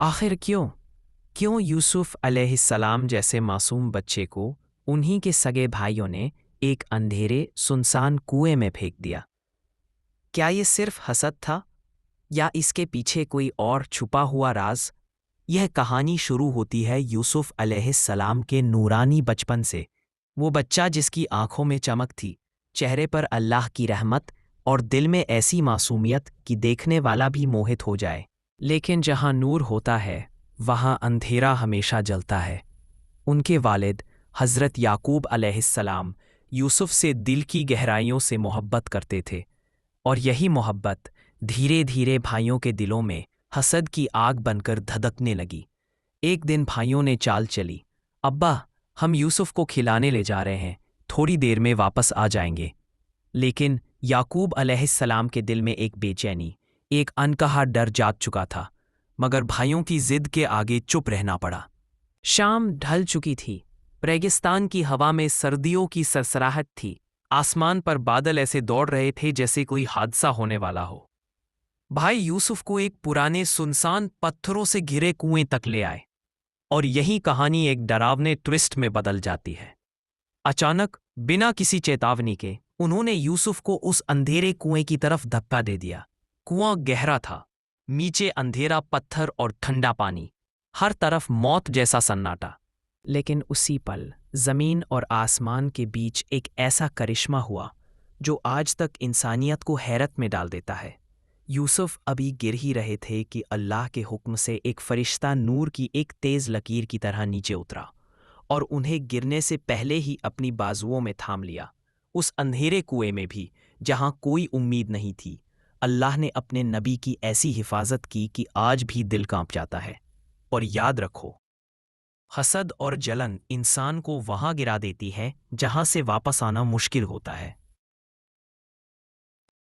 आखिर क्यों क्यों यूसुफ अलैहिस्सलाम जैसे मासूम बच्चे को उन्हीं के सगे भाइयों ने एक अंधेरे सुनसान कुएं में फेंक दिया? क्या ये सिर्फ हसद था या इसके पीछे कोई और छुपा हुआ राज? यह कहानी शुरू होती है यूसुफ अलैहिस्सलाम के नूरानी बचपन से। वो बच्चा जिसकी आंखों में चमक थी, चेहरे पर अल्लाह की रहमत और दिल में ऐसी मासूमियत कि देखने वाला भी मोहित हो जाए। लेकिन जहां नूर होता है वहां अंधेरा हमेशा जलता है। उनके वालिद हज़रत याकूब अलैहिस्सलाम यूसुफ से दिल की गहराइयों से मोहब्बत करते थे, और यही मोहब्बत धीरे धीरे भाइयों के दिलों में हसद की आग बनकर धधकने लगी। एक दिन भाइयों ने चाल चली, अब्बा, हम यूसुफ को खिलाने ले जा रहे हैं, थोड़ी देर में वापस आ जाएंगे। लेकिन याकूब अलैहिस्सलाम के दिल में एक बेचैनी, एक अनकहा डर जाग चुका था, मगर भाइयों की जिद के आगे चुप रहना पड़ा। शाम ढल चुकी थी। रेगिस्तान की हवा में सर्दियों की सरसराहट थी। आसमान पर बादल ऐसे दौड़ रहे थे जैसे कोई हादसा होने वाला हो। भाई यूसुफ को एक पुराने सुनसान पत्थरों से घिरे कुएं तक ले आए, और यही कहानी एक डरावने ट्विस्ट में बदल जाती है। अचानक, बिना किसी चेतावनी के, उन्होंने यूसुफ को उस अंधेरे कुएं की तरफ धक्का दे दिया। कुआं गहरा था, नीचे अंधेरा पत्थर और ठंडा पानी, हर तरफ मौत जैसा सन्नाटा। लेकिन उसी पल जमीन और आसमान के बीच एक ऐसा करिश्मा हुआ जो आज तक इंसानियत को हैरत में डाल देता है। यूसुफ अभी गिर ही रहे थे कि अल्लाह के हुक्म से एक फरिश्ता नूर की एक तेज लकीर की तरह नीचे उतरा और उन्हें गिरने से पहले ही अपनी बाजुओं में थाम लिया। उस अंधेरे कुएं में भी, जहां कोई उम्मीद नहीं थी, अल्लाह ने अपने नबी की ऐसी हिफाजत की कि आज भी दिल कांप जाता है। और याद रखो, हसद और जलन इंसान को वहां गिरा देती है जहां से वापस आना मुश्किल होता है।